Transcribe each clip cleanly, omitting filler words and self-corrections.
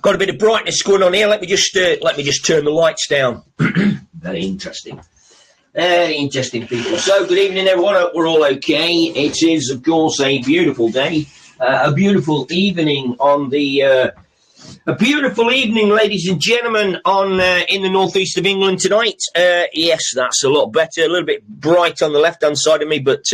Got a bit of brightness going on here. Let me just turn the lights down. Very interesting. Very interesting, people. So, good evening, everyone. Hope we're all okay. It is, of course, a beautiful day. A beautiful evening on the... a beautiful evening, ladies and gentlemen, on in the northeast of England tonight. Yes, that's a lot better. A little bit bright on the left-hand side of me, but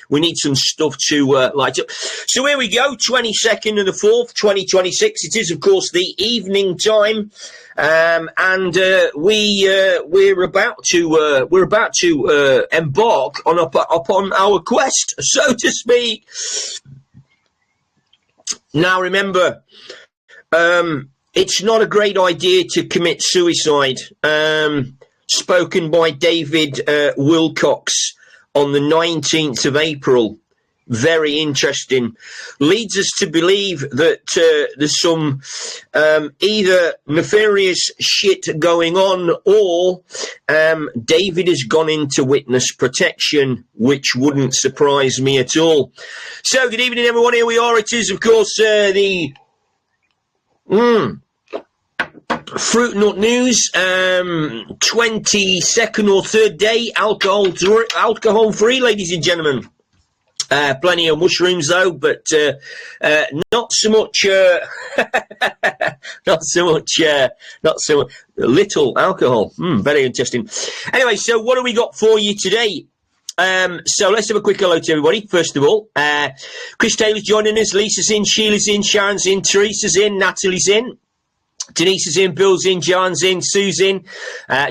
we need some stuff to light up. So here we go, 22nd of the 4th, 2026. It is, of course, the evening time, and we're about to embark upon our quest, so to speak. Now, remember. It's not a great idea to commit suicide. Spoken by David Wilcox on the 19th of April. Very interesting. Leads us to believe that there's some either nefarious shit going on, or David has gone into witness protection, which wouldn't surprise me at all. So, good evening, everyone. Here we are. It is, of course, the... Fruit Nut News, 22nd or 3rd day, alcohol free, ladies and gentlemen. Plenty of mushrooms though, but not so much little alcohol. Very interesting. Anyway, so what have we got for you today? So let's have a quick hello to everybody. First of all, Chris Taylor's joining us, Lisa's in, Sheila's in, Sharon's in, Teresa's in, Natalie's in, Denise is in, Bill's in, John's in, Sue's in,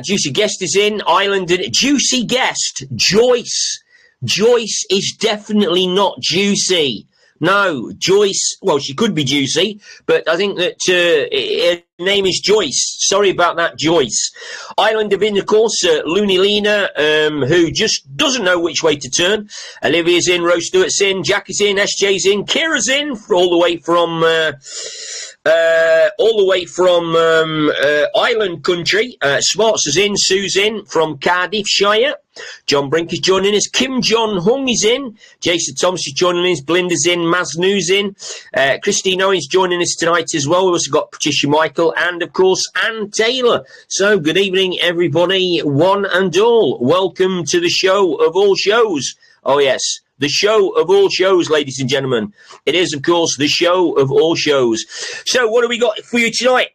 Juicy Guest is in, Island in, Juicy Guest, Joyce. Joyce is definitely not juicy. No, Joyce, well, she could be juicy, but I think that her name is Joyce. Sorry about that, Joyce. Island of in, of course, Looney Lena, who just doesn't know which way to turn. Olivia's in, Rose Stewart's in, Jack is in, SJ's in, Kira's in, all the way from Island Country. Smarts is in, Sue's in, from Cardiff Shire. John Brink is joining us. Kim John Hung is in. Jason Thomas is joining us. Belinda's in. Maznu's in. Christine Owens joining us tonight as well. We've also got Patricia Michael and, of course, Anne Taylor. So, good evening, everybody, one and all. Welcome to the show of all shows. Oh, yes. The show of all shows, ladies and gentlemen. It is, of course, the show of all shows. So, what have we got for you tonight?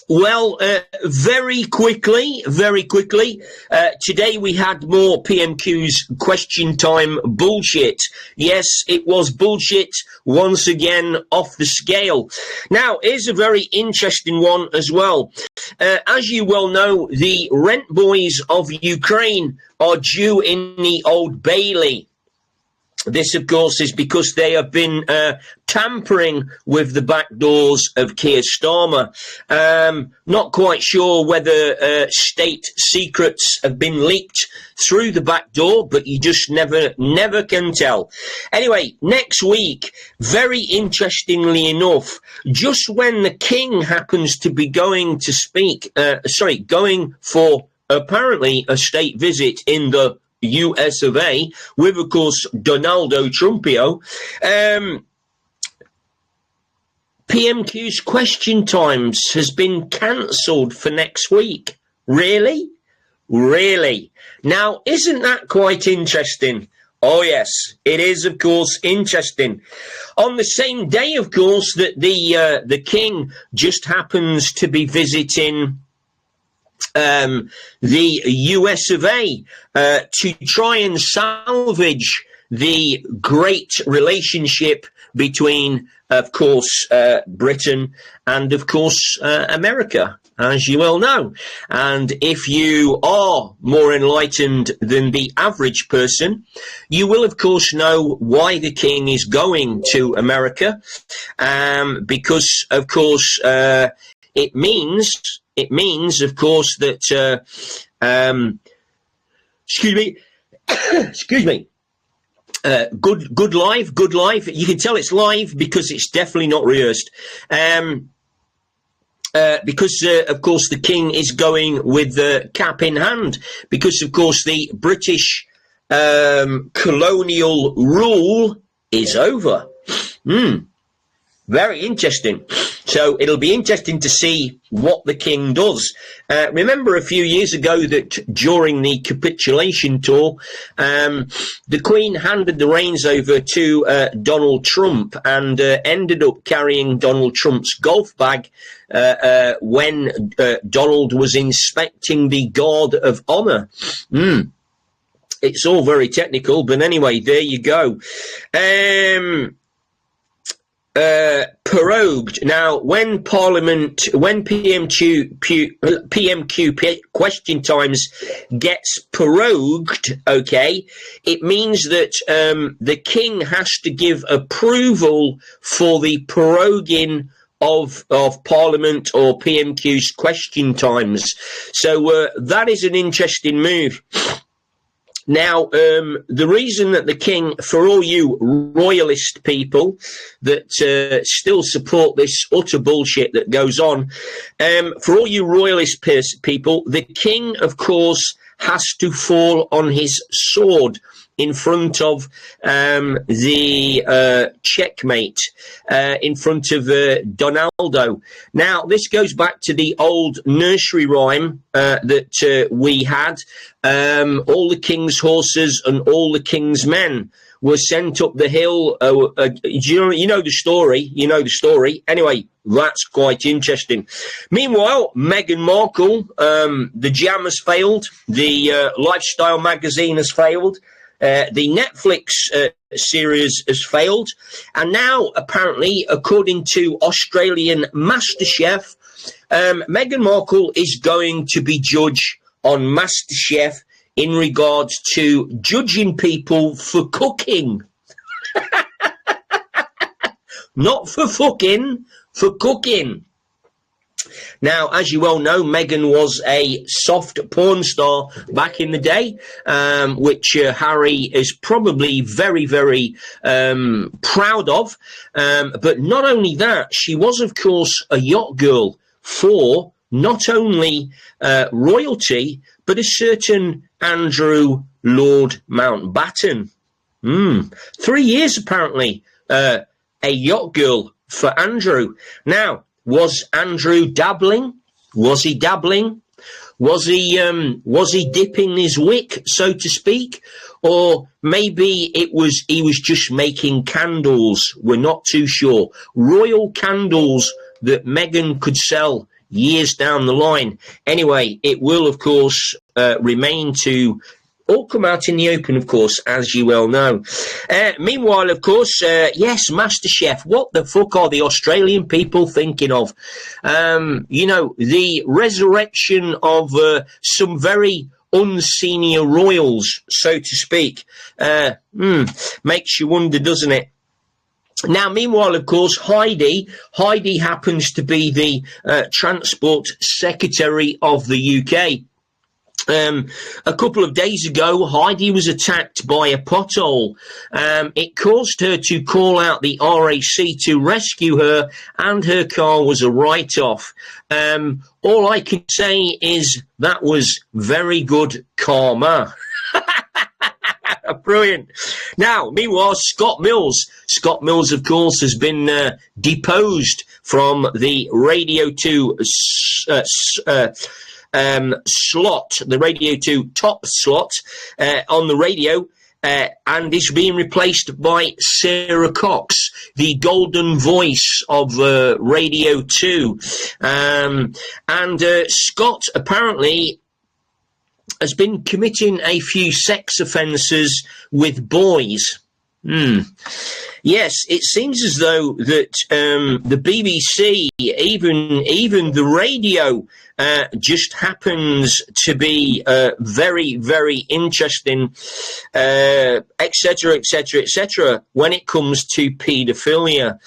Well, very quickly, today we had more PMQ's question time bullshit. Yes, it was bullshit once again off the scale. Now, here's a very interesting one as well. As you well know, the rent boys of Ukraine are due in the Old Bailey. This, of course, is because they have been tampering with the back doors of Keir Starmer. Not quite sure whether state secrets have been leaked through the back door, but you just never can tell. Anyway, next week, very interestingly enough, just when the king happens to be going to going for apparently a state visit in the US of A, with, of course, Donaldo Trumpio, PMQ's question times has been cancelled for next week. Really? Really? Now, isn't that quite interesting? Oh, yes, it is, of course, interesting. On the same day, of course, that the king just happens to be visiting the US of A to try and salvage the great relationship between, of course, Britain and, of course, America, as you well know. And if you are more enlightened than the average person, you will, of course, know why the king is going to America, because, of course, it means, of course, that, excuse me, good live. You can tell it's live because it's definitely not rehearsed. Because, of course, the king is going with the cap in hand, because, of course, the British colonial rule is over. Very interesting. So it'll be interesting to see what the king does. Remember a few years ago that during the capitulation tour, the Queen handed the reins over to Donald Trump and ended up carrying Donald Trump's golf bag when Donald was inspecting the Guard of Honor. It's all very technical, but anyway, there you go. Prorogued. Now, when PMQ question times gets prorogued, okay, it means that the king has to give approval for the proroguing of Parliament or PMQ's question times. So that is an interesting move. Now, the reason that the king, for all you royalist people that still support this utter bullshit that goes on, for all you royalist people, the king, of course, has to fall on his sword in front of the checkmate, in front of Donaldo. Now, this goes back to the old nursery rhyme that we had. All the king's horses and all the king's men were sent up the hill. You know the story. You know the story. Anyway, that's quite interesting. Meanwhile, Meghan Markle, the Jam has failed. The Lifestyle magazine has failed. The Netflix series has failed. And now, apparently, according to Australian MasterChef, Meghan Markle is going to be judge on MasterChef in regards to judging people for cooking. Not for fucking, for cooking. Now, as you well know, Meghan was a soft porn star back in the day, which Harry is probably very, very proud of. But not only that, she was, of course, a yacht girl for not only royalty, but a certain Andrew Lord Mountbatten. 3 years, apparently, a yacht girl for Andrew. Now, was Andrew dabbling? Was he dabbling? Was he dipping his wick, so to speak? Or maybe he was just making candles. We're not too sure. Royal candles that Meghan could sell years down the line. Anyway, it will, of course, remain to all come out in the open, of course, as you well know. Meanwhile, of course, yes, MasterChef. What the fuck are the Australian people thinking of? You know, the resurrection of some very unsenior royals, so to speak, makes you wonder, doesn't it? Now, meanwhile, of course, Heidi happens to be the Transport Secretary of the UK. A couple of days ago, Heidi was attacked by a pothole. It caused her to call out the RAC to rescue her, and her car was a write-off. All I can say is that was very good karma. Brilliant. Now, meanwhile, Scott Mills, of course, has been deposed from the Radio 2 slot, the Radio 2 top slot on the radio, and is being replaced by Sarah Cox, the golden voice of Radio 2. And Scott apparently has been committing a few sex offences with boys. Yes, it seems as though that the BBC, even the radio, just happens to be very, very interesting, etc., etc., etc., when it comes to paedophilia.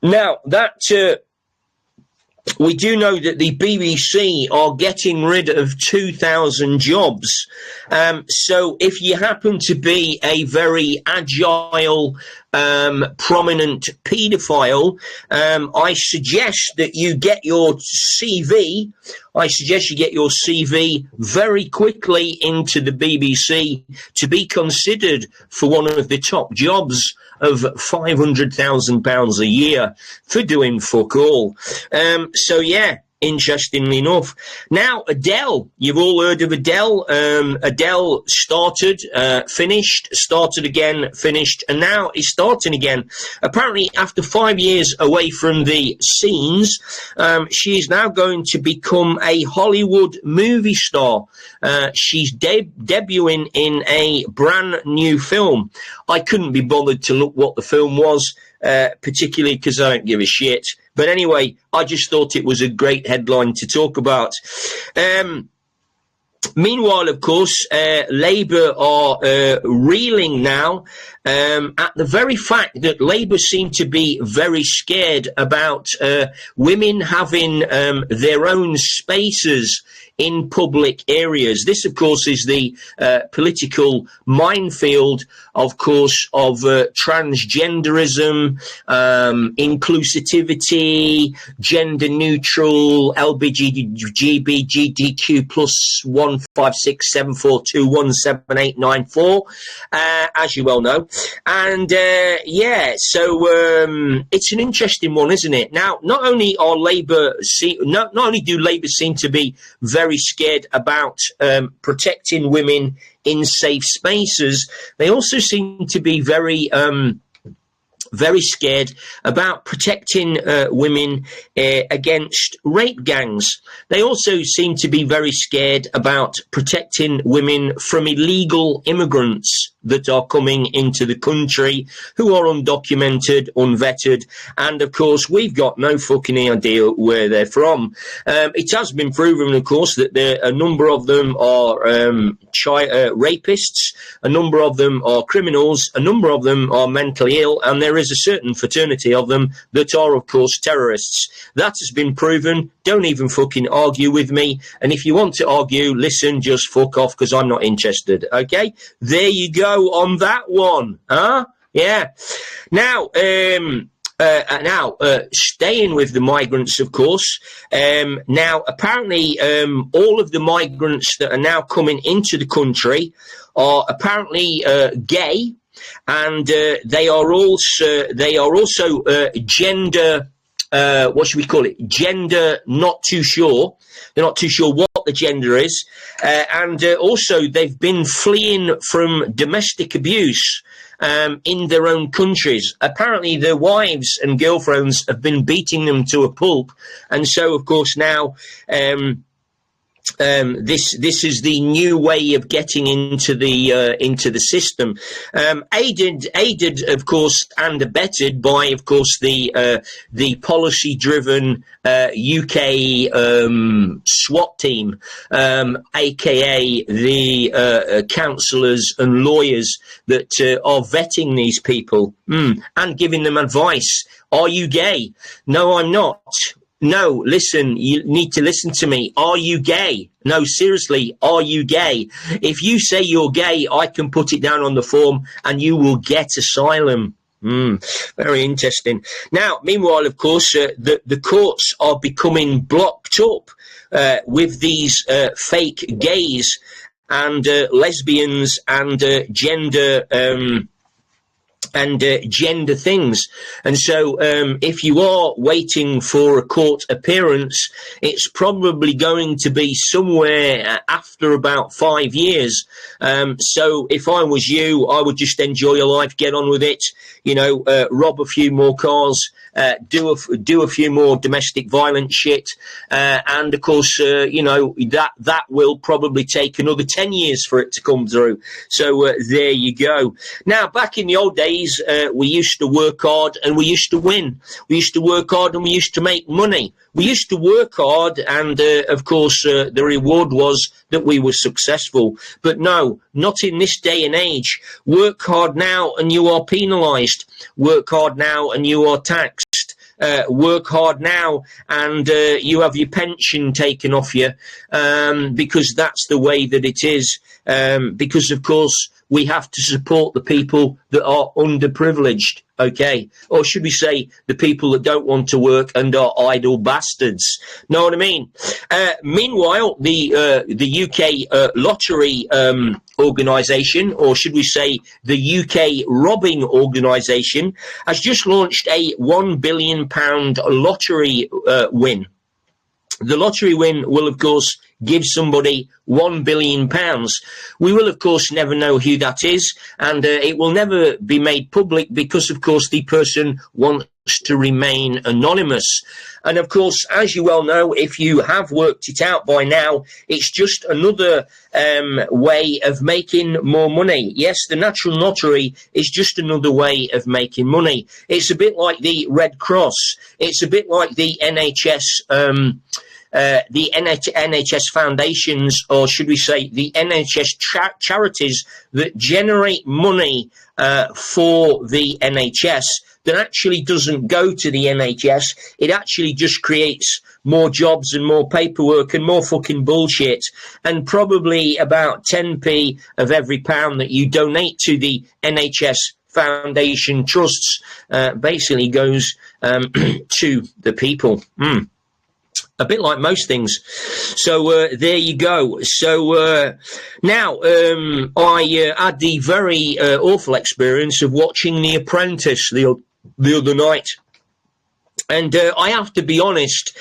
Now, that we do know that the BBC are getting rid of 2,000 jobs. So if you happen to be a very agile prominent paedophile, I suggest that you get your CV. I suggest you get your CV very quickly into the BBC to be considered for one of the top jobs of £500,000 a year for doing fuck all. So yeah, interestingly enough. Now, Adele, you've all heard of Adele. Adele started, finished, started again, finished, and now is starting again. Apparently, after 5 years away from the scenes, she is now going to become a Hollywood movie star. She's debuting in a brand new film. I couldn't be bothered to look what the film was, particularly because I don't give a shit. But anyway, I just thought it was a great headline to talk about. Meanwhile, of course, Labour are reeling now at the very fact that Labour seem to be very scared about women having their own spaces in public areas. This, of course, is the political minefield, of course, of transgenderism, inclusivity, gender neutral, LGBTQ plus 15674217894, as you well know. And yeah, so it's an interesting one, isn't it? Now, not only do Labour seem to be very scared about protecting women in safe spaces, they also seem to be very scared about protecting women against rape gangs. They also seem to be very scared about protecting women from illegal immigrants that are coming into the country who are undocumented, unvetted, and of course we've got no fucking idea where they're from. It has been proven, of course, that a number of them are rapists, a number of them are criminals, a number of them are mentally ill, and there is a certain fraternity of them that are, of course, terrorists. That has been proven. Don't even fucking argue with me. And if you want to argue, listen, just fuck off, because I'm not interested. Okay? There you go on that one. Huh? Yeah. Now, staying with the migrants, of course. Now, apparently, all of the migrants that are now coming into the country are apparently gay, and they are also gender. What should we call it? Gender not too sure. They're not too sure what the gender is. And also they've been fleeing from domestic abuse in their own countries. Apparently their wives and girlfriends have been beating them to a pulp. And so, of course, now this is the new way of getting into the system, aided of course and abetted by, of course, the policy driven UK SWAT team, aka the counsellors and lawyers that are vetting these people and giving them advice. Are you gay? No, I'm not. No, listen, you need to listen to me. Are you gay? No, seriously, are you gay? If you say you're gay, I can put it down on the form and you will get asylum. Very interesting. Now, meanwhile, of course, the courts are becoming blocked up with these fake gays and lesbians and gender things. And so if you are waiting for a court appearance, it's probably going to be somewhere after about 5 years. So if I was you, I would just enjoy your life, get on with it, rob a few more cars, do a few more domestic violence shit, and of course, that will probably take another 10 years for it to come through. So there you go. Now, back in the old days, we used to work hard and we used to win. We used to work hard and we used to make money. We used to work hard and, of course, the reward was that we were successful. But no, not in this day and age. Work hard now and you are penalised. Work hard now and you are taxed. Work hard now and you have your pension taken off you, because that's the way that it is. Because, of course, we have to support the people that are underprivileged, okay? Or should we say the people that don't want to work and are idle bastards? Know what I mean? Meanwhile, the UK lottery organisation, or should we say the UK robbing organisation, has just launched a £1 billion lottery win. The lottery win will, of course, give somebody £1 billion. We will, of course, never know who that is, and it will never be made public because, of course, the person wants to remain anonymous. And, of course, as you well know, if you have worked it out by now, it's just another way of making more money. Yes, the National Lottery is just another way of making money. It's a bit like the Red Cross. It's a bit like the NHS NHS foundations, or should we say the NHS charities that generate money for the NHS that actually doesn't go to the NHS. It actually just creates more jobs and more paperwork and more fucking bullshit. And probably about 10p of every pound that you donate to the NHS foundation trusts basically goes to the people. A bit like most things. So there you go. So now I had the very awful experience of watching The Apprentice the other night. And I have to be honest,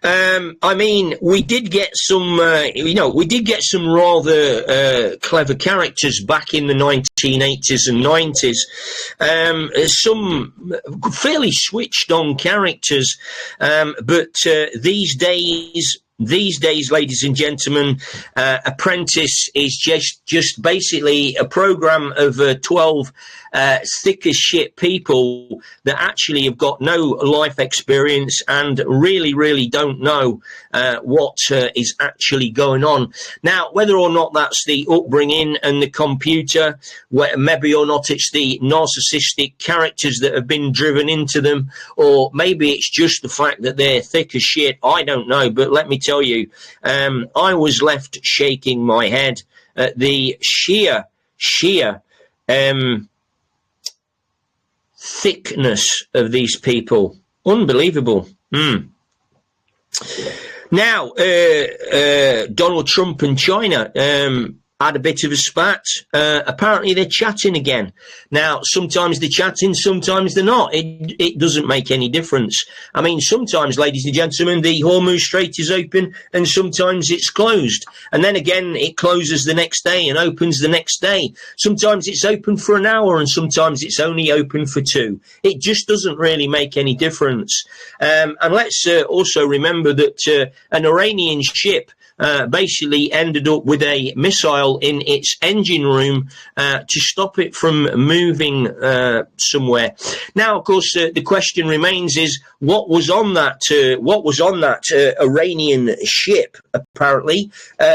I mean, we did get some, we did get some rather clever characters back in the 1980s and 90s. Some fairly switched on characters, but these days, ladies and gentlemen, Apprentice is just basically a program of 12 thick as shit people that actually have got no life experience and really don't know what is actually going on. Now, whether or not that's the upbringing and the computer, maybe or not it's the narcissistic characters that have been driven into them, or maybe it's just the fact that they're thick as shit, I don't know. But let me tell you, I was left shaking my head at the sheer thickness of these people. Unbelievable. Now, Donald Trump and China had a bit of a spat. Apparently they're chatting again. Now, sometimes they're chatting, sometimes they're not. It doesn't make any difference. I mean, sometimes, ladies and gentlemen, the Hormuz Strait is open and sometimes it's closed. And then again, it closes the next day and opens the next day. Sometimes it's open for an hour and sometimes it's only open for 2. It just doesn't really make any difference. And let's also remember that an Iranian ship basically ended up with a missile in its engine room to stop it from moving somewhere. Now, of course, the question remains: is what was on that Iranian ship? Apparently,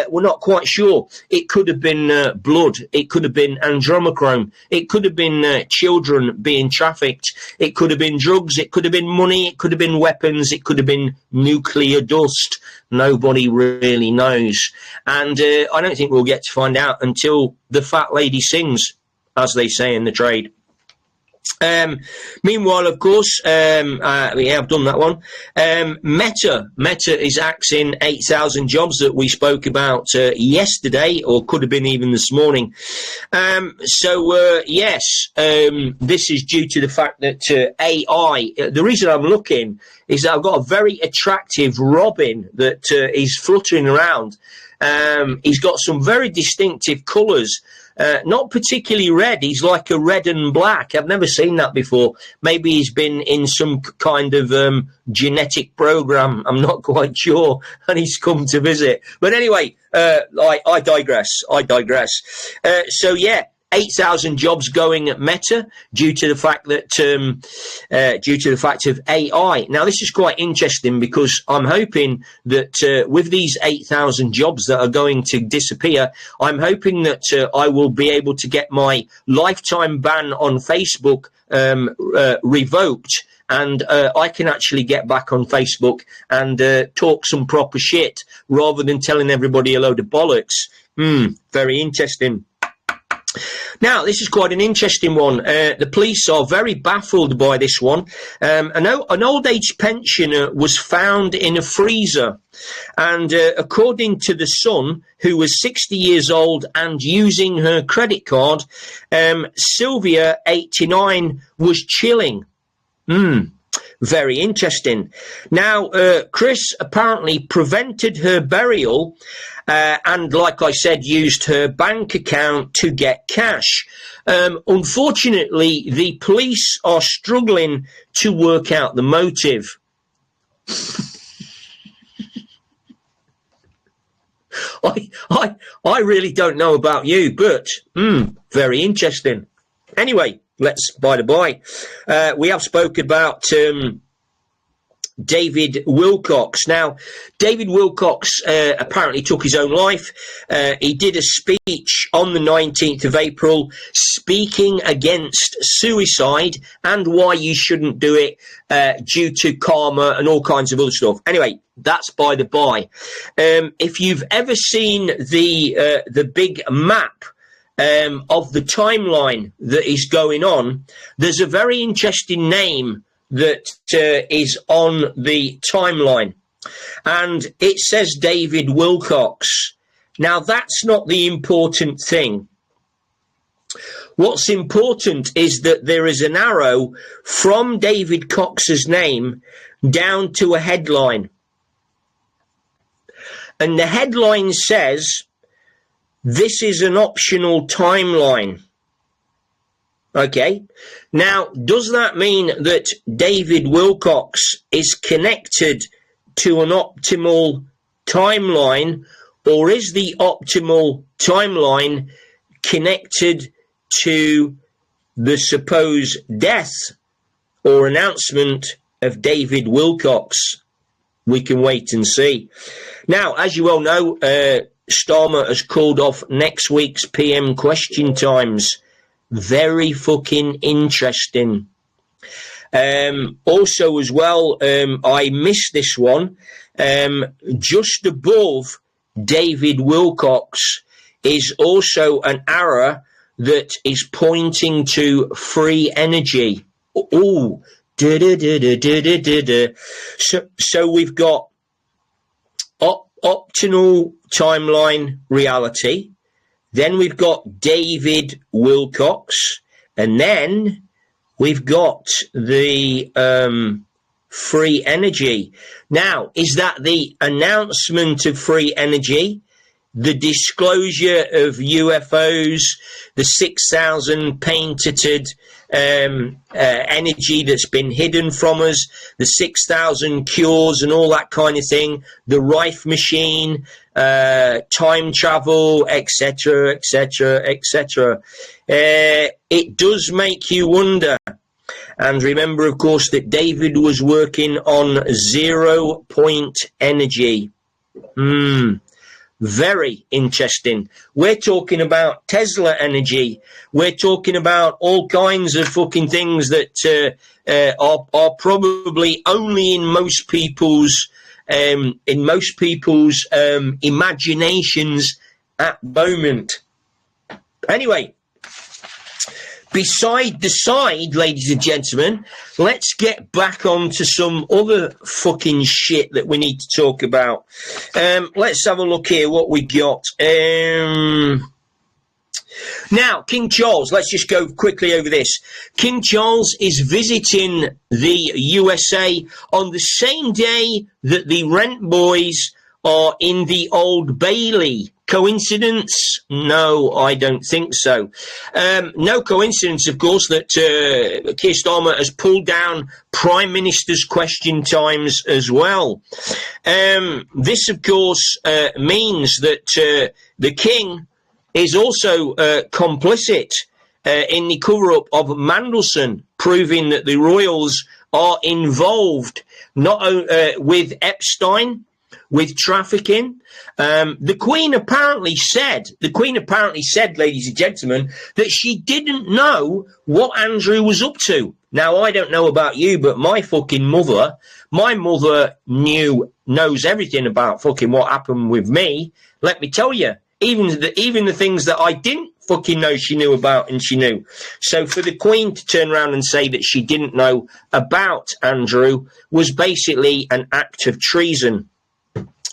we're not quite sure. It could have been blood. It could have been andromochrome. It could have been children being trafficked. It could have been drugs. It could have been money. It could have been weapons. It could have been nuclear dust. Nobody really knows. And I don't think we'll get to find out until the fat lady sings, as they say in the trade. Meanwhile, of course, I've done that one. Meta is axing 8,000 jobs that we spoke about yesterday, or could have been even this morning. Yes, this is due to the fact that AI, the reason I'm looking is that I've got a very attractive robin that is fluttering around. He's got some very distinctive colours. Not particularly red. He's like a red and black. I've never seen that before. Maybe he's been in some kind of genetic program. I'm not quite sure. And he's come to visit. But anyway, I digress. So yeah, 8,000 jobs going at Meta due to the fact of AI. Now, this is quite interesting because I'm hoping that with these 8,000 jobs that are going to disappear, I'm hoping that I will be able to get my lifetime ban on Facebook revoked. And I can actually get back on Facebook and talk some proper shit rather than telling everybody a load of bollocks. Very interesting. Now, this is quite an interesting one. The police are very baffled by this one. An old age pensioner was found in a freezer. And according to the Sun, who was 60 years old and using her credit card, Sylvia, 89, was chilling. Very interesting. Now, Chris apparently prevented her burial and, like I said, used her bank account to get cash. Unfortunately, the police are struggling to work out the motive. I really don't know about you, but very interesting. Anyway, let's by the by. We have spoken about David Wilcox. Now, David Wilcox apparently took his own life. He did a speech on the 19th of April speaking against suicide and why you shouldn't do it due to karma and all kinds of other stuff. Anyway, that's by the by. If you've ever seen the big map of the timeline that is going on, there's a very interesting name that is on the timeline, and it says David Wilcox. Now, that's not the important thing. What's important is that there is an arrow from David Cox's name down to a headline, and the headline says, "This is an optional timeline." Okay, now, does that mean that David Wilcox is connected to an optimal timeline, or is the optimal timeline connected to the supposed death or announcement of David Wilcox? We can wait and see. Now, as you well know, Starmer has called off next week's PM question times. Very fucking interesting. Also as well, I missed this one. Just above David Wilcox is also an arrow that is pointing to free energy. Oh, so we've got optional timeline reality. Then we've got David Wilcox, and then we've got the free energy. Now, is that the announcement of free energy, the disclosure of UFOs, the 6,000 patented energy that's been hidden from us, the 6,000 cures and all that kind of thing, the Rife machine, time travel, etc., etc., etc. It does make you wonder. And remember, of course, that David was working on 0 point energy. Very interesting. We're talking about Tesla energy. We're talking about all kinds of fucking things that are probably only in most people's imaginations at the moment. Anyway, beside the side, ladies and gentlemen, let's get back on to some other fucking shit that we need to talk about. Let's have a look here what we got. Now, King Charles, let's just go quickly over this. King Charles is visiting the USA on the same day that the Rent Boys are in the Old Bailey. Coincidence? No, I don't think so. No coincidence, of course, that Keir Starmer has pulled down Prime Minister's question times as well. This, of course, means that the King is also complicit in the cover-up of Mandelson, proving that the royals are involved not with Epstein, with trafficking. The Queen apparently said, ladies and gentlemen, that she didn't know what Andrew was up to. Now, I don't know about you, but my mother knows everything about fucking what happened with me. Let me tell you, even the things that I didn't fucking knows she knew about, and she knew. So for the Queen to turn around and say that she didn't know about Andrew was basically an act of treason.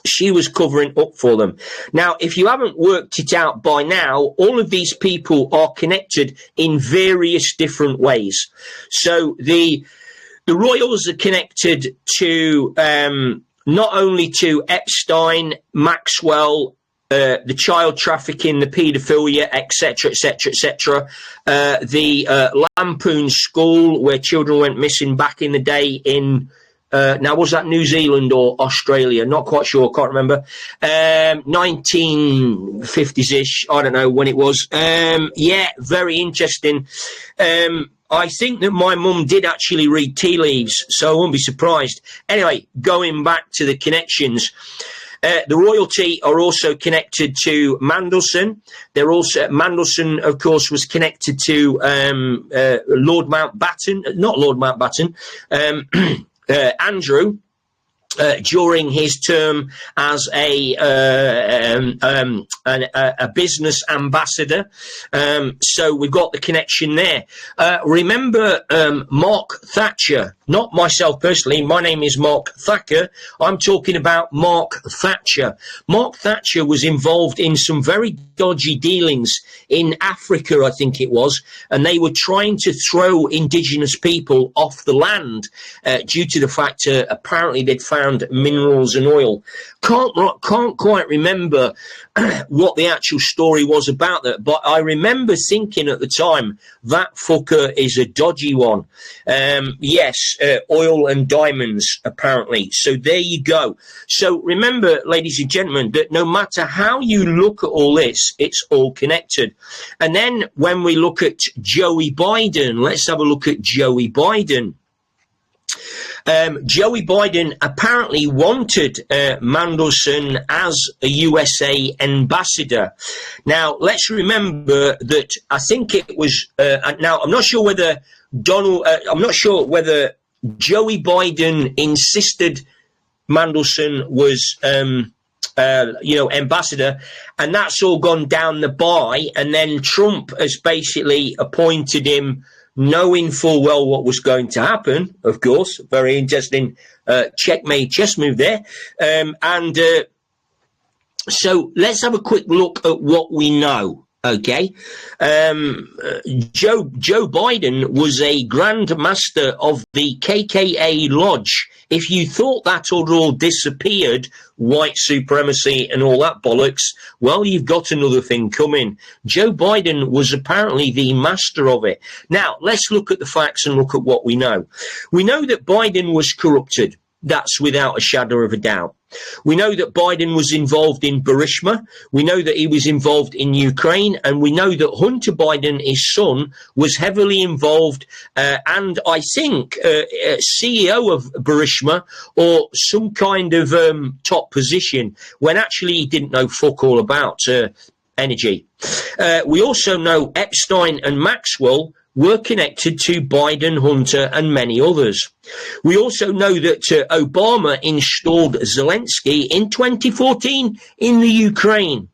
She was covering up for them. Now, if you haven't worked it out by now, all of these people are connected in various different ways. So the royals are connected to not only to Epstein, Maxwell, the child trafficking, the paedophilia, etc., etc., etc. The Lampoon School, where children went missing back in the day in, now was that New Zealand or Australia? Not quite sure, can't remember. 1950s-ish, I don't know when it was. Yeah, very interesting. I think that my mum did actually read tea leaves, so I won't be surprised. Anyway, going back to the connections. The royalty are also connected to Mandelson. They're also, Mandelson, of course, was connected to Lord Mountbatten, not Lord Mountbatten, Andrew. During his term as a business ambassador. So we've got the connection there. Remember Mark Thatcher, not myself personally. My name is Mark Thacker. I'm talking about Mark Thatcher. Mark Thatcher was involved in some very dodgy dealings in Africa, I think it was, and they were trying to throw indigenous people off the land due to the fact apparently they'd found minerals and oil. Can't quite remember what the actual story was about that, but I remember thinking at the time, that fucker is a dodgy one. Yes, oil and diamonds, apparently. So there you go. So remember, ladies and gentlemen, that no matter how you look at all this, it's all connected. And then when we look at Joey Biden, let's have a look at Joey Biden. Joey Biden apparently wanted Mandelson as a USA ambassador. Now, let's remember that I think it was, now I'm not sure whether Joey Biden insisted Mandelson was, ambassador, and that's all gone down the by, and then Trump has basically appointed him knowing full well what was going to happen, of course. Very interesting checkmate chess move there. So let's have a quick look at what we know. Okay. Joe Biden was a Grand Master of the KKK Lodge. If you thought that had all disappeared, white supremacy and all that bollocks, well, you've got another thing coming. Joe Biden was apparently the master of it. Now, let's look at the facts and look at what we know. We know that Biden was corrupted. That's without a shadow of a doubt. We know that Biden was involved in Burisma. We know that he was involved in Ukraine. And we know that Hunter Biden, his son, was heavily involved and I think CEO of Burisma or some kind of top position when actually he didn't know fuck all about energy. We also know Epstein and Maxwell were connected to Biden, Hunter, and many others. We also know that Obama installed Zelensky in 2014 in the Ukraine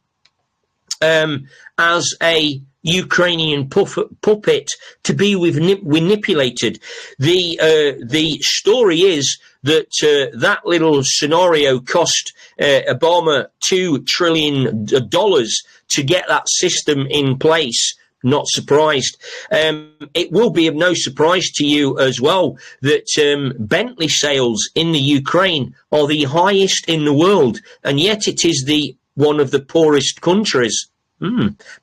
as a Ukrainian puppet to be manipulated. The story is that that little scenario cost Obama $2 trillion to get that system in place. Not surprised. It will be of no surprise to you as well that Bentley sales in the Ukraine are the highest in the world, and yet it is one of the poorest countries.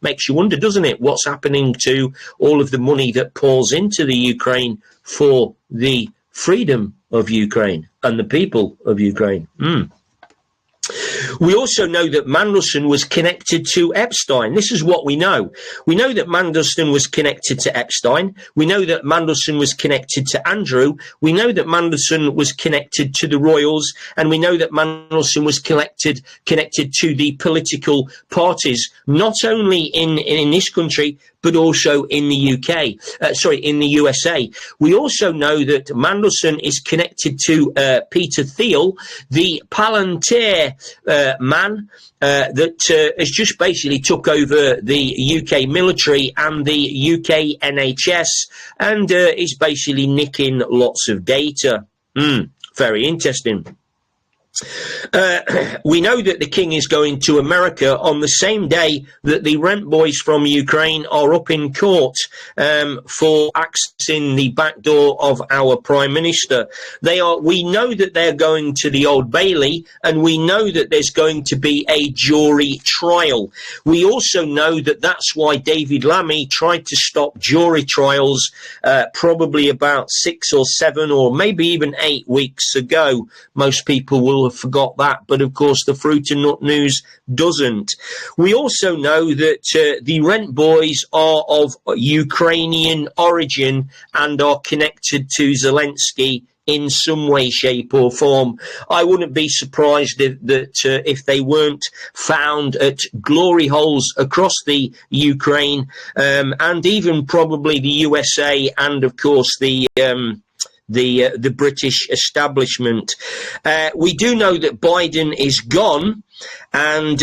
Makes you wonder, doesn't it, what's happening to all of the money that pours into the Ukraine for the freedom of Ukraine and the people of Ukraine. We also know that Mandelson was connected to Epstein. This is what we know. We know that Mandelson was connected to Epstein. We know that Mandelson was connected to Andrew. We know that Mandelson was connected to the royals. And we know that Mandelson was connected to the political parties, not only in this country, but also in the in the USA. We also know that Mandelson is connected to Peter Thiel, the Palantir man that has just basically took over the UK military and the UK NHS, and is basically nicking lots of data. Very interesting. We know that the king is going to America on the same day that the rent boys from Ukraine are up in court for accessing the back door of our prime minister. We know that they're going to the Old Bailey, and we know that there's going to be a jury trial. We also know that that's why David Lammy tried to stop jury trials probably about 6 or 7 or maybe even 8 weeks ago. Most people will have forgot that, but of course the Fruit and Nut News doesn't. We also know that the rent boys are of Ukrainian origin and are connected to Zelensky in some way, shape or form. I wouldn't be surprised if they weren't found at glory holes across the Ukraine, and even probably the USA, and of course the British establishment. We do know that Biden is gone, and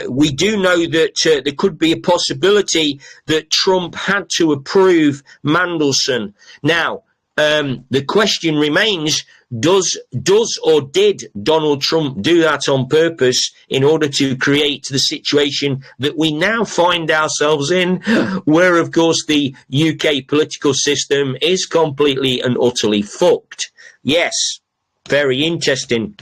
we do know that there could be a possibility that Trump had to approve Mandelson. Now, the question remains, does or did Donald Trump do that on purpose in order to create the situation that we now find ourselves in, where, of course, the UK political system is completely and utterly fucked? Yes, very interesting.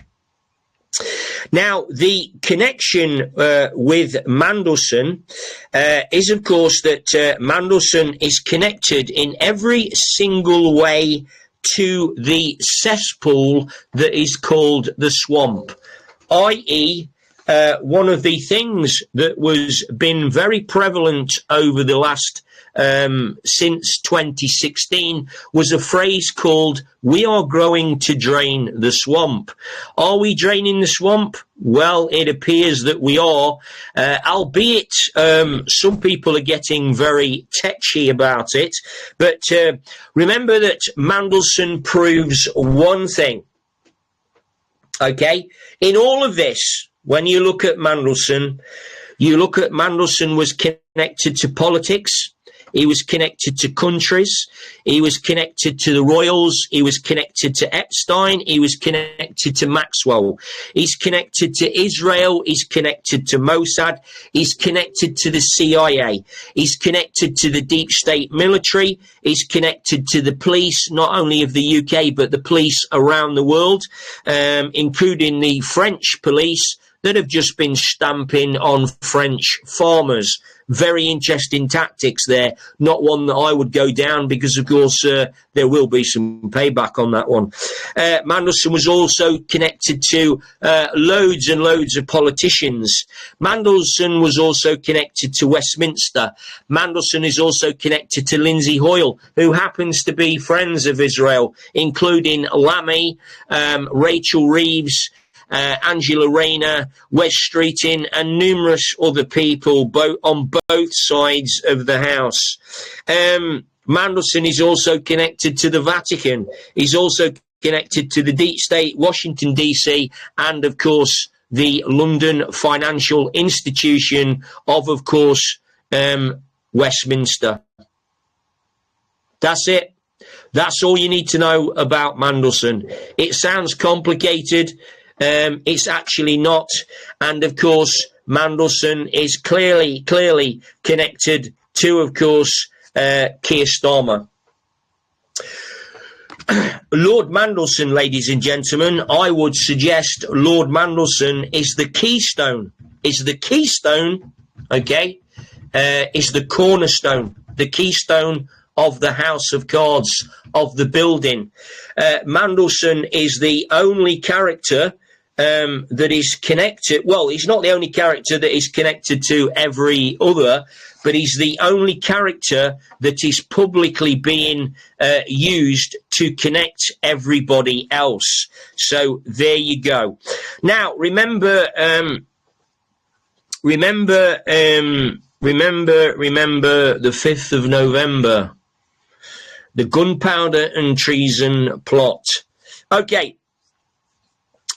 Now, the connection with Mandelson is, of course, that Mandelson is connected in every single way to the cesspool that is called the swamp, i.e., one of the things that was been very prevalent over the last since 2016 was a phrase called "we are going to drain the swamp." Are we draining the swamp? Well, it appears that we are, albeit some people are getting very tetchy about it. But remember that Mandelson proves one thing. Okay? In all of this, when you look at Mandelson was connected to politics. He was connected to countries. He was connected to the royals. He was connected to Epstein. He was connected to Maxwell. He's connected to Israel. He's connected to Mossad. He's connected to the CIA. He's connected to the deep state military. He's connected to the police, not only of the UK, but the police around the world, including the French police that have just been stamping on French farmers. Very interesting tactics there. Not one that I would go down because, of course, there will be some payback on that one. Mandelson was also connected to loads and loads of politicians. Mandelson was also connected to Westminster. Mandelson is also connected to Lindsay Hoyle, who happens to be friends of Israel, including Lammy, Rachel Reeves, Angela Rayner, Wes Streeting, and numerous other people on both sides of the house. Mandelson is also connected to the Vatican. He's also connected to the deep state, Washington, D.C., and, of course, the London Financial Institution of course, Westminster. That's it. That's all you need to know about Mandelson. It sounds complicated. It's actually not. And, of course, Mandelson is clearly connected to, of course, Keir Starmer. Lord Mandelson, ladies and gentlemen, I would suggest Lord Mandelson is the keystone. Is the keystone, okay, is the cornerstone, the keystone of the House of Cards, of the building. Mandelson is the only character that is connected. Well, he's not the only character that is connected to every other, but he's the only character that is publicly being used to connect everybody else. So there you go. Now, remember Remember the 5th of November. The gunpowder and treason plot. Okay.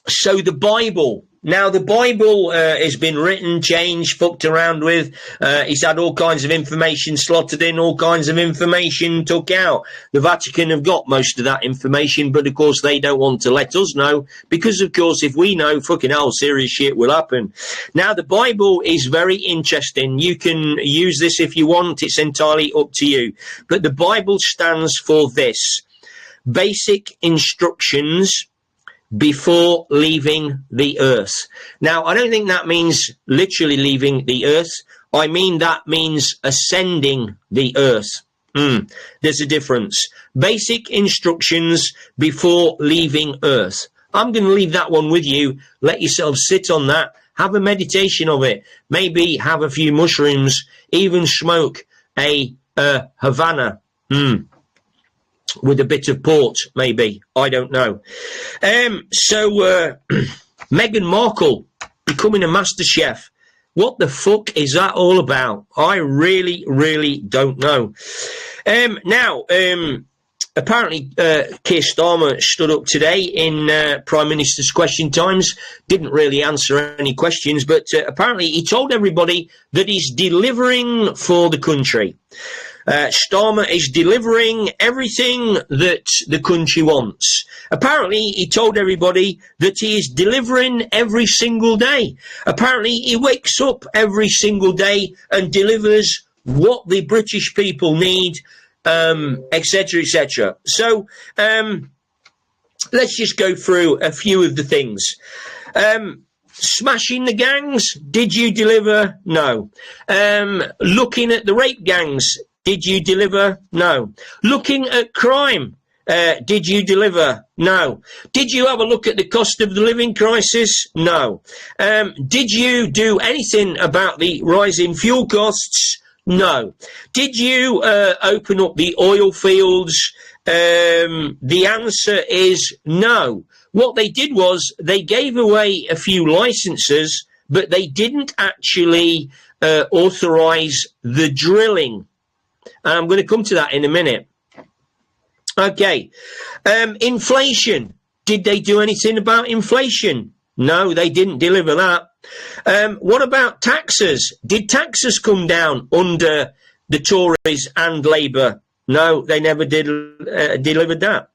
So the Bible. Now, the Bible has been written, changed, fucked around with. It's had all kinds of information slotted in, all kinds of information took out. The Vatican have got most of that information, but of course they don't want to let us know, because of course if we know, fucking hell, serious shit will happen. Now, the Bible is very interesting. You can use this if you want. It's entirely up to you. But the Bible stands for this: basic instructions before leaving the earth. Now, I don't think that means literally leaving the earth. I mean that means ascending the earth. There's a difference. Basic instructions before leaving earth. I'm going to leave that one with you. Let yourself sit on that. Have a meditation of it. Maybe have a few mushrooms. Even smoke a Havana. With a bit of port, maybe. I don't know. So Meghan Markle becoming a master chef. What the fuck is that all about? I really, really don't know. Now, apparently, Keir Starmer stood up today in Prime Minister's Question Times. Didn't really answer any questions, but apparently he told everybody that he's delivering for the country. Starmer is delivering everything that the country wants. Apparently, he told everybody that he is delivering every single day. Apparently, he wakes up every single day and delivers what the British people need, etc., etc. So, let's just go through a few of the things. Smashing the gangs, did you deliver? No. Looking at the rape gangs, did you deliver? No. Looking at crime, did you deliver? No. Did you have a look at the cost of the living crisis? No. Did you do anything about the rising fuel costs? No. Did you open up the oil fields? The answer is no. What they did was they gave away a few licenses, but they didn't actually authorize the drilling. And I'm going to come to that in a minute. Okay. Inflation. Did they do anything about inflation? No, they didn't deliver that. What about taxes? Did taxes come down under the Tories and Labour? No, they never did delivered that.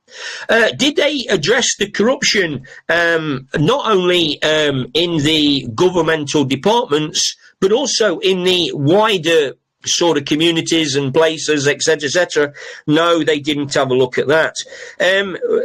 Did they address the corruption not only in the governmental departments, but also in the wider sort of communities and places, etc., etc.? No, they didn't have a look at that.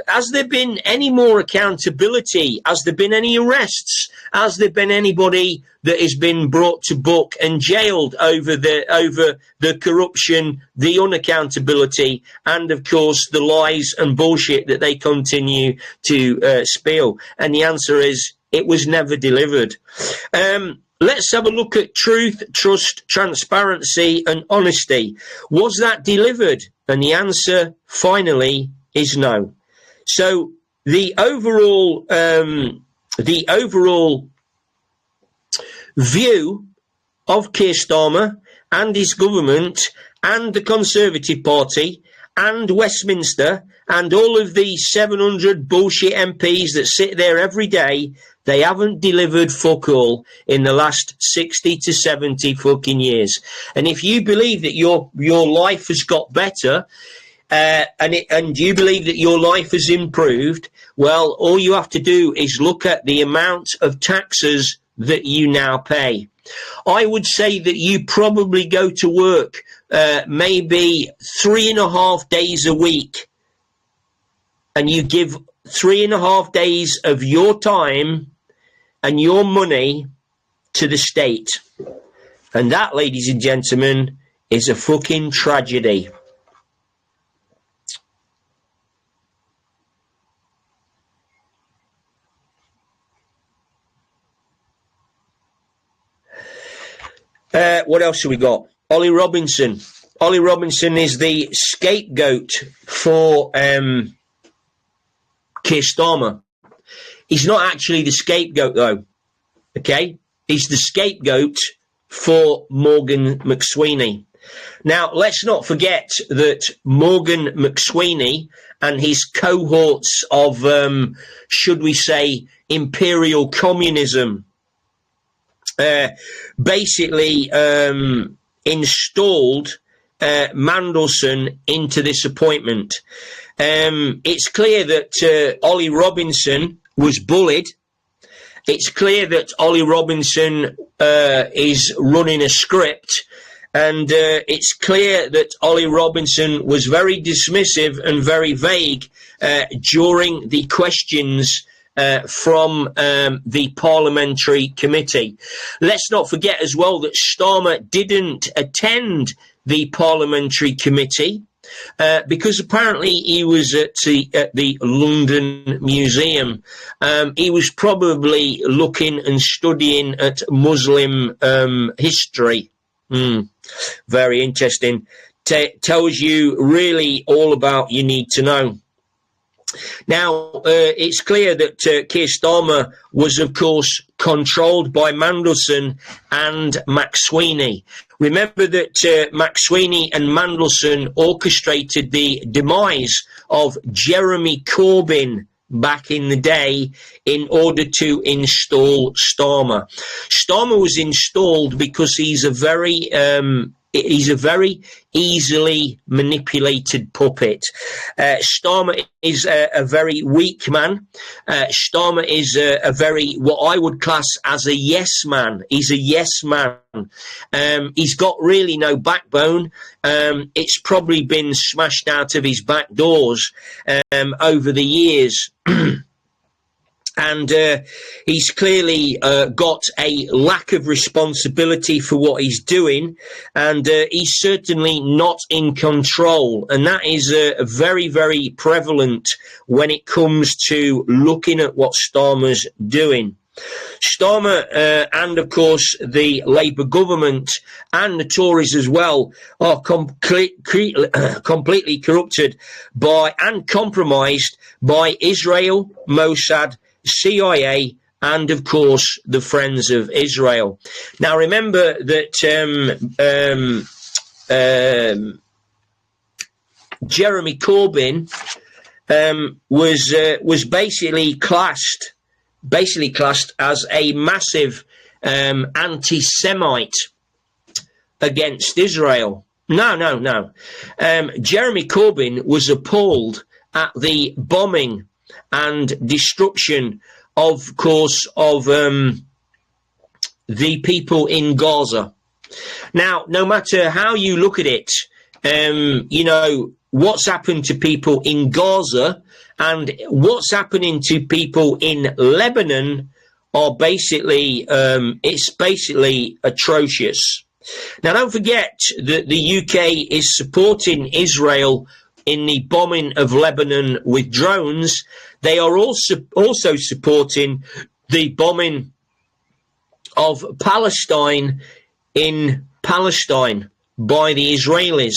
Has there been any more accountability? Has there been any arrests? Has there been anybody that has been brought to book and jailed over the corruption, the unaccountability, and of course the lies and bullshit that they continue to spill? And the answer is it was never delivered. Let's have a look at truth, trust, transparency, and honesty. Was that delivered? And the answer, finally, is no. So the overall view of Keir Starmer and his government and the Conservative Party and Westminster and all of the 700 bullshit MPs that sit there every day, they haven't delivered fuck all in the last 60 to 70 fucking years. And if you believe that your life has got better, and you believe that your life has improved, well, all you have to do is look at the amount of taxes that you now pay. I would say that you probably go to work maybe 3.5 days a week, and you give 3.5 days of your time and your money to the state. And that, ladies and gentlemen, is a fucking tragedy. What else have we got? Ollie Robinson. Ollie Robinson is the scapegoat for Keir Starmer. He's not actually the scapegoat, though. Okay? He's the scapegoat for Morgan McSweeney. Now, let's not forget that Morgan McSweeney and his cohorts of, should we say, imperial communism, basically installed Mandelson into this appointment. It's clear that Ollie Robinson was bullied. It's clear that Ollie Robinson is running a script. And it's clear that Ollie Robinson was very dismissive and very vague during the questions from the parliamentary committee. Let's not forget as well that Starmer didn't attend the parliamentary committee because apparently he was at the London Museum. He was probably looking and studying at Muslim history. Very interesting. Tells you really all about you need to know. Now, it's clear that Keir Starmer was, of course, controlled by Mandelson and McSweeney. Remember that McSweeney and Mandelson orchestrated the demise of Jeremy Corbyn back in the day in order to install Starmer. Starmer was installed because he's a very easily manipulated puppet. Starmer is a very weak man. Starmer is a very, what I would class as a yes man. He's a yes man. He's got really no backbone. It's probably been smashed out of his back doors over the years. And he's clearly got a lack of responsibility for what he's doing, and he's certainly not in control. And that is very, very prevalent when it comes to looking at what Starmer's doing. Starmer and, of course, the Labour government and the Tories as well are completely corrupted by and compromised by Israel, Mossad, CIA, and, of course, the Friends of Israel. Now, remember that Jeremy Corbyn was basically classed as a massive anti-Semite against Israel. No. Jeremy Corbyn was appalled at the bombing and destruction, of course, of the people in Gaza. Now, no matter how you look at it, what's happened to people in Gaza and what's happening to people in Lebanon are basically, it's basically atrocious. Now, don't forget that the UK is supporting Israel in the bombing of Lebanon with drones. They are also supporting the bombing of Palestine in Palestine by the Israelis.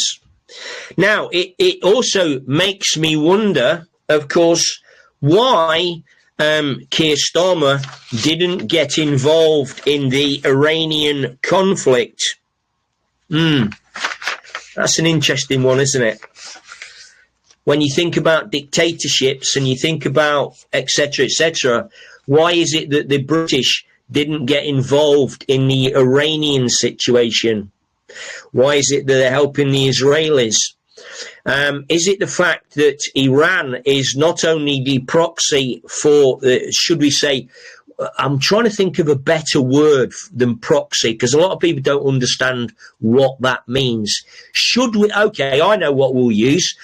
Now, it also makes me wonder, of course, why Keir Starmer didn't get involved in the Iranian conflict. That's an interesting one, isn't it? When you think about dictatorships and you think about etc., why is it that the British didn't get involved in the Iranian situation? Why is it that they're helping the Israelis? Is it the fact that Iran is not only the proxy for, should we say, I'm trying to think of a better word than proxy, because a lot of people don't understand what that means. Okay, I know what we'll use.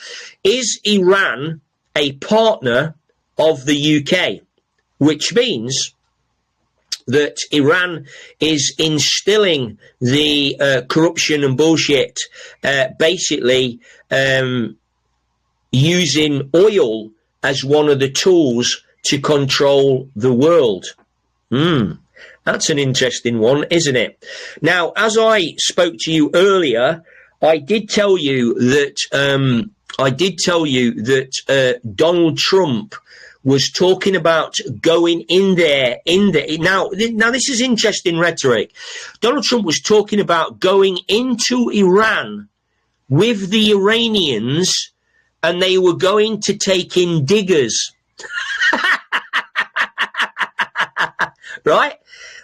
Is Iran a partner of the UK? Which means that Iran is instilling the corruption and bullshit, basically using oil as one of the tools to control the world. That's an interesting one, isn't it? Now, as I spoke to you earlier, I did tell you that Donald Trump was talking about going in there. Now, this is interesting rhetoric. Donald Trump was talking about going into Iran with the Iranians, and they were going to take in diggers. Right?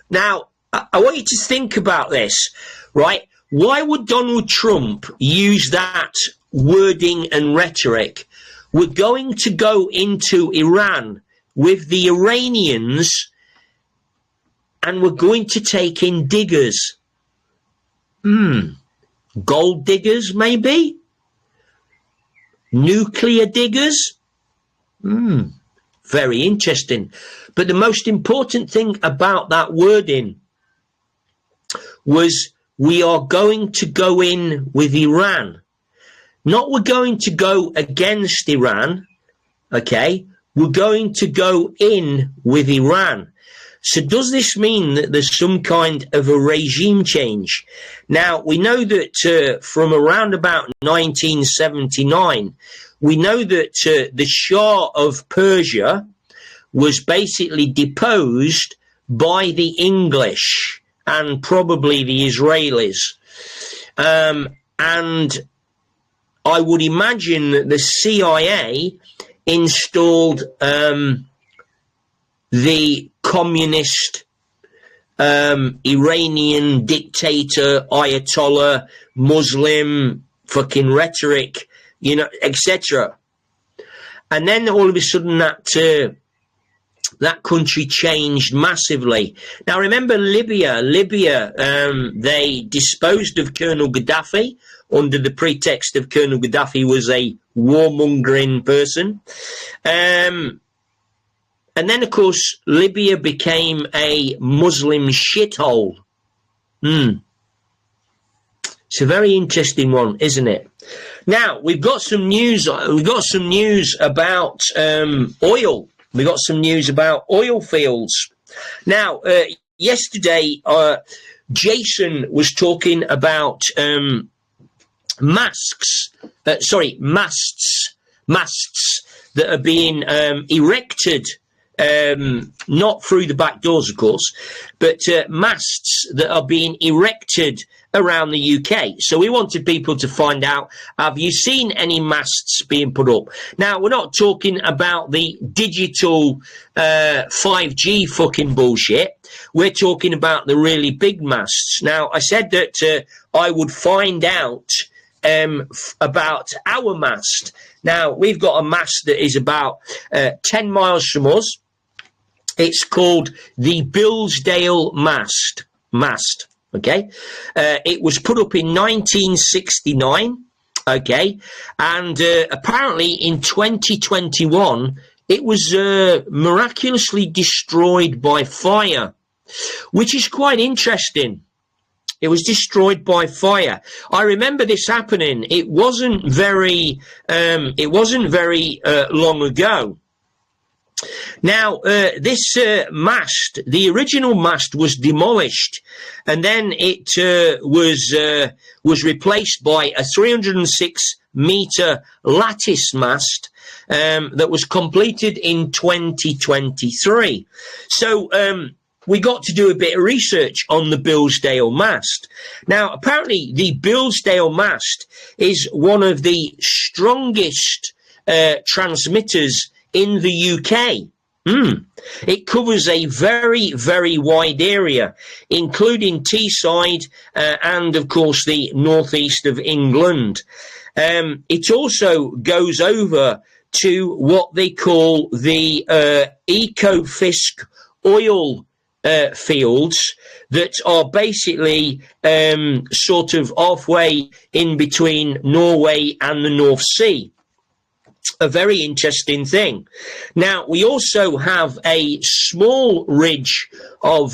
Now, I want you to think about this, right? Why would Donald Trump use that wording and rhetoric? We're going to go into Iran with the Iranians, and we're going to take in diggers. Gold diggers, maybe? Nuclear diggers? Very interesting. But the most important thing about that wording was, we are going to go in with Iran. Not we're going to go against Iran, okay? We're going to go in with Iran. So does this mean that there's some kind of a regime change? Now, we know that from around about 1979, we know that the Shah of Persia was basically deposed by the English and probably the Israelis. And I would imagine that the CIA installed the communist Iranian dictator, Ayatollah, Muslim fucking rhetoric, etc. And then all of a sudden that country changed massively. Now remember Libya, they disposed of Colonel Gaddafi under the pretext of Colonel Gaddafi was a warmongering person. And then, of course, Libya became a Muslim shithole. It's a very interesting one, isn't it? Now, we've got some news. We've got some news about oil. We got some news about oil fields. Now, yesterday, Jason was talking about masts that are being erected, not through the back doors, of course, but masts that are being erected around the UK. So we wanted people to find out, have you seen any masts being put up? Now, we're not talking about the digital 5G fucking bullshit. We're talking about the really big masts. Now, I said that I would find out about our mast. Now, we've got a mast that is about 10 miles from us. It's called the Billsdale mast. Okay, it was put up in 1969. Okay, and apparently in 2021 it was miraculously destroyed by fire, which is quite interesting. It was destroyed by fire. I remember this happening. It wasn't very long ago. Now, this mast, the original mast was demolished, and then it was replaced by a 306-meter lattice mast that was completed in 2023. So we got to do a bit of research on the Billsdale mast. Now, apparently, the Billsdale mast is one of the strongest transmitters in the UK. It covers a very, very wide area, including Teesside and, of course, the northeast of England. It also goes over to what they call the Ecofisk oil fields that are basically sort of halfway in between Norway and the North Sea. A very interesting thing. Now, we also have a small ridge of,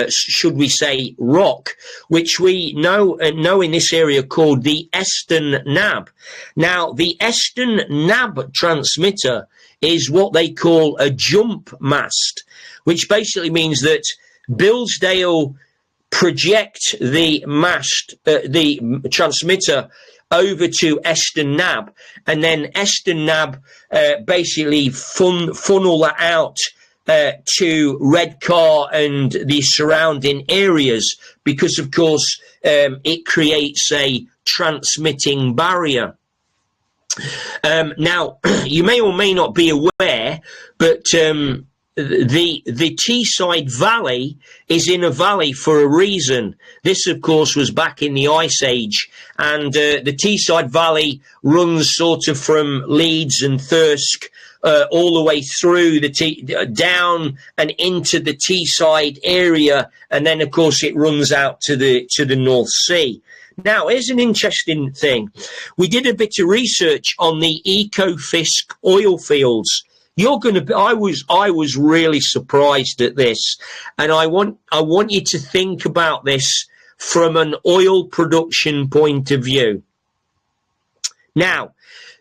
should we say, rock, which we know in this area called the Eston Nab. Now, the Eston Nab transmitter is what they call a jump mast, which basically means that Billsdale project the mast, the transmitter over to Eston Nab, and then Eston Nab basically funnel that out to Redcar and the surrounding areas, because of course it creates a transmitting barrier. Now, you may or may not be aware, but the Teesside Valley is in a valley for a reason. This, of course, was back in the Ice Age, and the Teesside Valley runs sort of from Leeds and Thirsk all the way through down and into the Teesside area, and then, of course, it runs out to the North Sea. Now, here's an interesting thing. We did a bit of research on the Ekofisk oil fields. I was really surprised at this, and I want you to think about this from an oil production point of view. Now,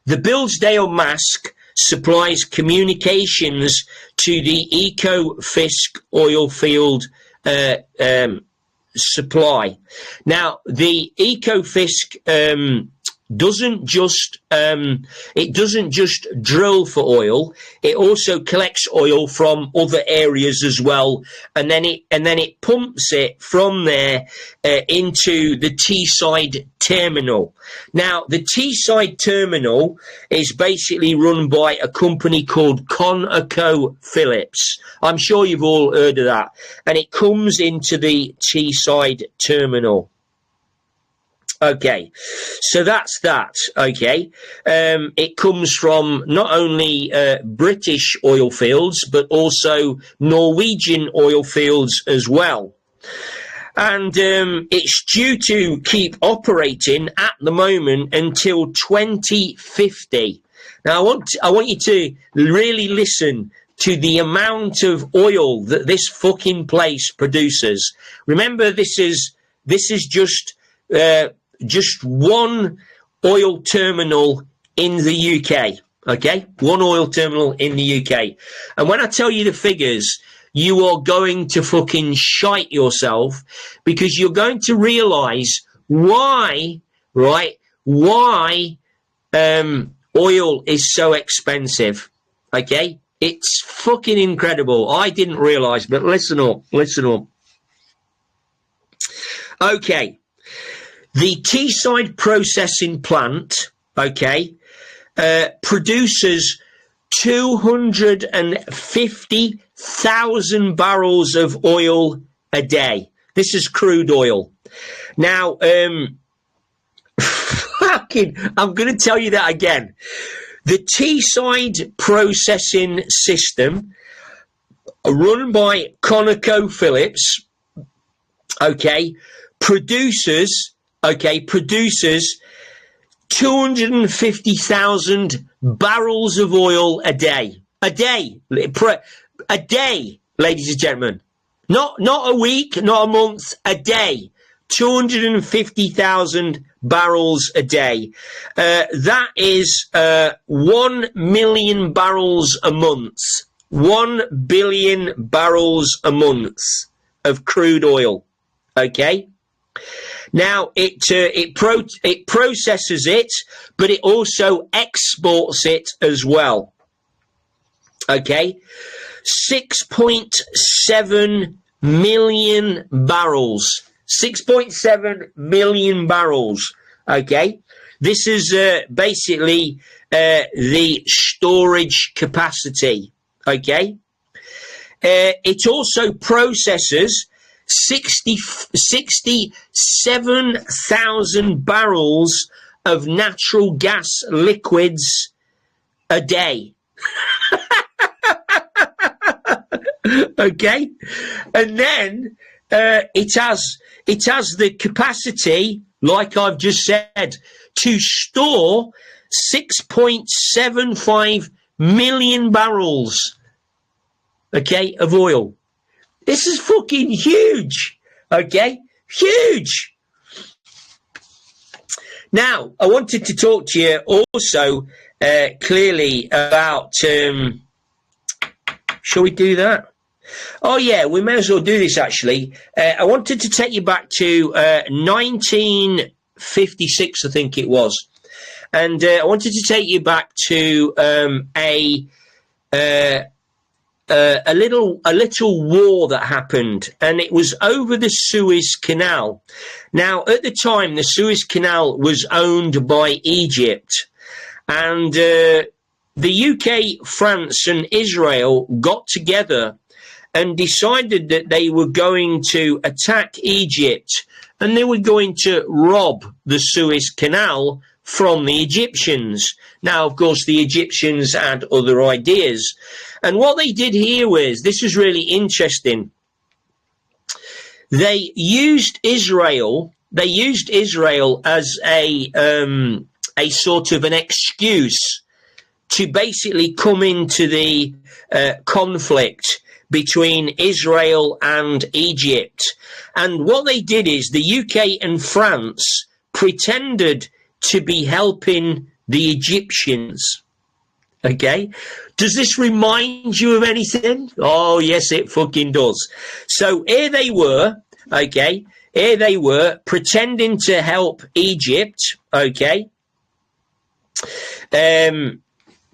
the Bilsdale Mask supplies communications to the Ekofisk oil field supply. Now, the Ekofisk doesn't just drill for oil. It also collects oil from other areas as well, and then it pumps it from there into the Teesside terminal. Now, the Teesside terminal is basically run by a company called ConocoPhillips. I'm sure you've all heard of that, and it comes into the Teesside terminal. Okay, so that's that. Okay, it comes from not only British oil fields, but also Norwegian oil fields as well. And it's due to keep operating at the moment until 2050. Now, I want you to really listen to the amount of oil that this fucking place produces. Remember, this is just one oil terminal in the UK, okay? One oil terminal in the UK. And when I tell you the figures, you are going to fucking shite yourself, because you're going to realise why oil is so expensive, okay? It's fucking incredible. I didn't realise, but listen up. Okay. The Teesside processing plant, okay, produces 250,000 barrels of oil a day. This is crude oil. Now, I'm going to tell you that again. The Teesside processing system, run by ConocoPhillips, okay, produces 250,000 barrels of oil a day. A day, ladies and gentlemen. Not a week, not a month, a day. 250,000 barrels a day. That is 1 million barrels a month. 1 billion barrels a month of crude oil. Okay? Now, it processes it, but it also exports it as well. Okay? 6.7 million barrels. 6.7 million barrels. Okay? This is basically the storage capacity. Okay? It also processes 67,000 barrels of natural gas liquids a day. Okay? And then it has the capacity, like I've just said, to store 6.75 million barrels, okay, of oil. This is fucking huge, okay? Huge. Now, I wanted to talk to you also clearly about, shall we do that? Oh, yeah, we may as well do this, actually. I wanted to take you back to 19 56, I think it was. And I wanted to take you back to a little war that happened, and it was over the Suez Canal. Now, at the time, the Suez Canal was owned by Egypt, and the UK, France, and Israel got together and decided that they were going to attack Egypt, and they were going to rob the Suez Canal from the Egyptians. Now, of course, the Egyptians had other ideas. And what they did here was, this was really interesting. They used Israel as a sort of an excuse to basically come into the conflict between Israel and Egypt. And what they did is the UK and France pretended to be helping the Egyptians. Okay? Does this remind you of anything? Oh, yes, it fucking does. So here they were, okay? Here they were pretending to help Egypt, okay?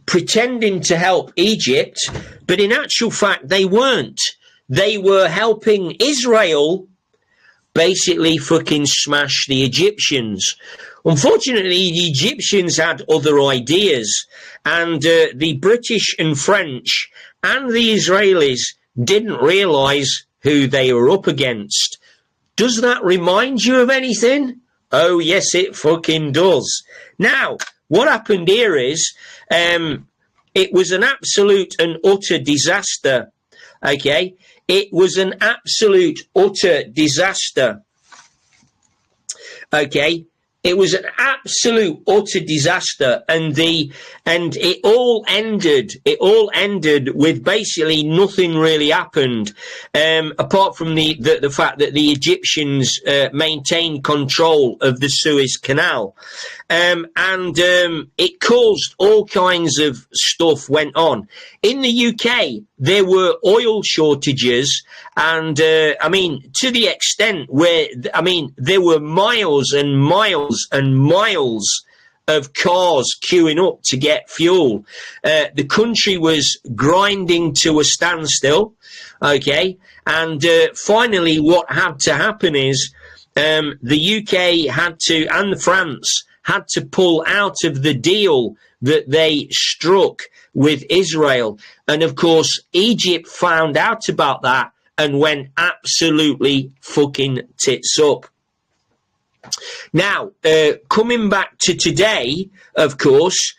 Pretending to help Egypt, but in actual fact, they weren't. They were helping Israel basically fucking smash the Egyptians. Unfortunately, the Egyptians had other ideas, and the British and French and the Israelis didn't realise who they were up against. Does that remind you of anything? Oh, yes, it fucking does. Now, what happened here is, it was an absolute and utter disaster, okay? It was an absolute, utter disaster, okay? It was an absolute, utter disaster, and it all ended with basically nothing really happened, apart from the fact that the Egyptians maintained control of the Suez Canal, and it caused all kinds of stuff went on. In the UK, there were oil shortages, and I mean, to the extent where, I mean, there were miles and miles and miles of cars queuing up to get fuel. The country was grinding to a standstill, okay? And finally, what had to happen is the UK had to, and France, had to pull out of the deal that they struck with Israel. And of course, Egypt found out about that and went absolutely fucking tits up. Now, coming back to today, of course,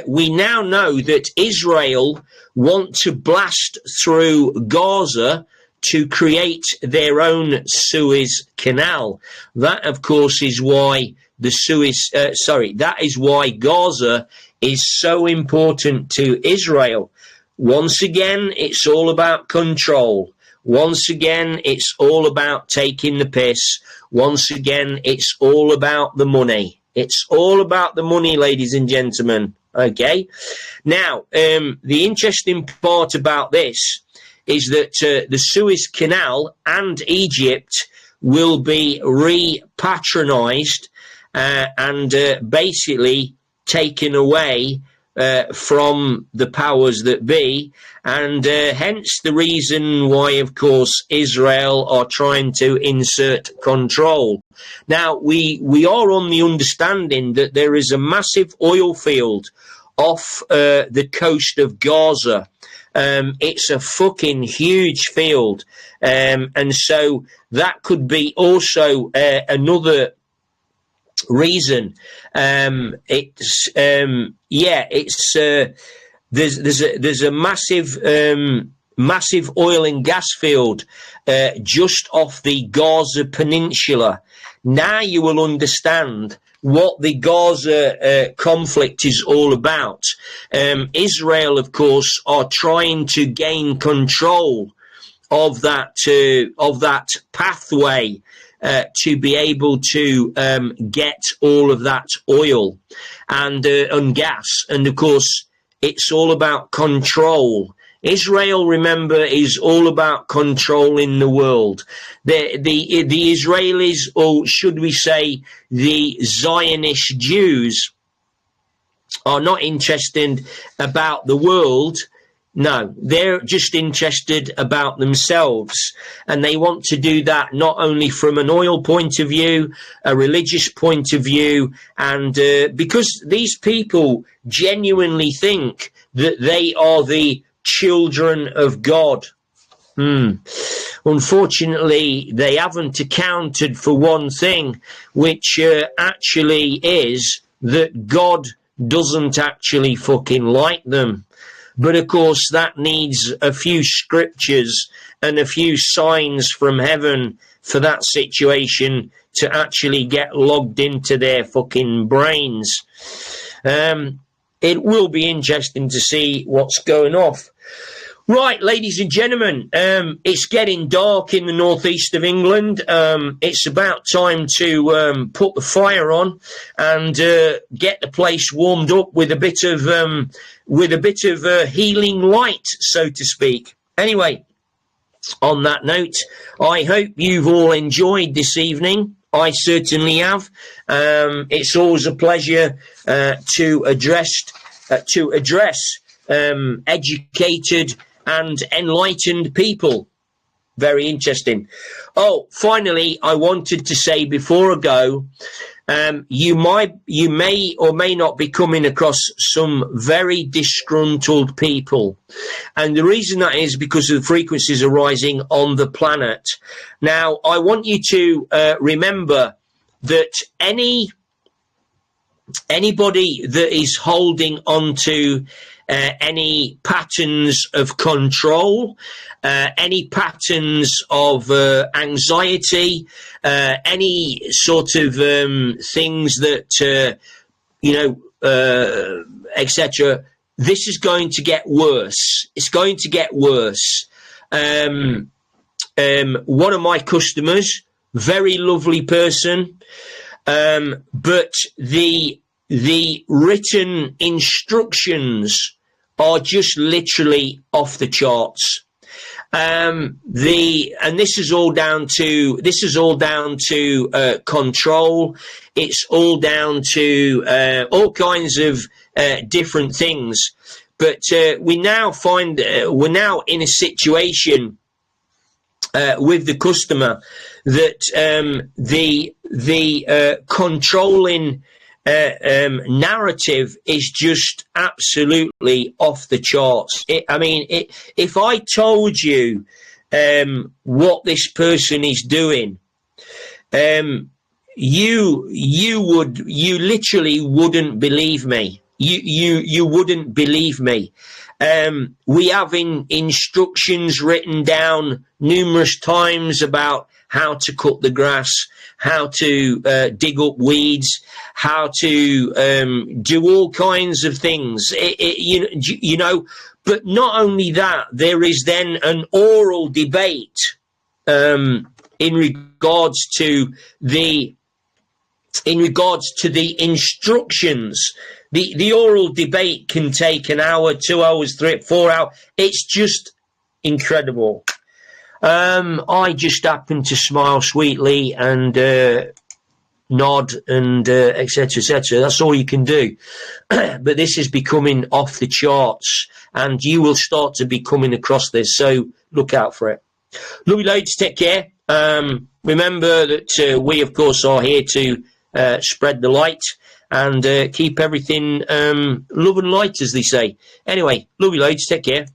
we now know that Israel want to blast through Gaza to create their own Suez Canal. That, of course, is why that is why Gaza is so important to Israel. Once again, it's all about control. Once again, it's all about taking the piss. Once again, it's all about the money. It's all about the money, ladies and gentlemen. Okay? Now, the interesting part about this is that the Suez Canal and Egypt will be repatronised and basically taken away from the powers that be, and hence the reason why, of course, Israel are trying to insert control. Now, we are on the understanding that there is a massive oil field off the coast of Gaza. It's a fucking huge field, and so that could be also another reason. There's a massive oil and gas field just off the Gaza Peninsula. Now you will understand what the Gaza conflict is all about. Israel, of course, are trying to gain control of that pathway to be able to get all of that oil and gas. And of course, it's all about control. Israel, remember, is all about controlling the world. The Israelis, or should we say the Zionist Jews, are not interested about the world. No, they're just interested about themselves, and they want to do that not only from an oil point of view, a religious point of view, and because these people genuinely think that they are the children of God. Unfortunately, they haven't accounted for one thing, which actually is that God doesn't actually fucking like them. But of course, that needs a few scriptures and a few signs from heaven for that situation to actually get logged into their fucking brains. It will be interesting to see what's going off. Right, ladies and gentlemen, it's getting dark in the northeast of England. It's about time to put the fire on and get the place warmed up with a bit of healing light, so to speak. Anyway, on that note, I hope you've all enjoyed this evening. I certainly have. It's always a pleasure to address educated and enlightened people. Very interesting. Oh, finally, I wanted to say before I go, you may or may not be coming across some very disgruntled people. And the reason that is because of the frequencies are rising on the planet. Now, I want you to remember that anybody that is holding on to any patterns of control, any patterns of anxiety, any sort of things that, etc. This is going to get worse. It's going to get worse. One of my customers, very lovely person, but the written instructions are just literally off the charts. And this is all down to control. It's all down to all kinds of different things. But we now find we're now in a situation with the customer that the controlling narrative is just absolutely off the charts. If I told you what this person is doing, you literally wouldn't believe me. You wouldn't believe me. We have instructions written down numerous times about how to cut the grass, how to dig up weeds, how to do all kinds of things. But not only that, there is then an oral debate in regards to the instructions. The oral debate can take an hour, 2 hours, 3, 4 hours. It's just incredible. I just happen to smile sweetly and nod and etc. etc. That's all you can do. But this is becoming off the charts, and you will start to be coming across this. So look out for it. Love you loads. Take care. Remember that we, of course, are here to spread the light and keep everything love and light, as they say. Anyway, love you loads. Take care.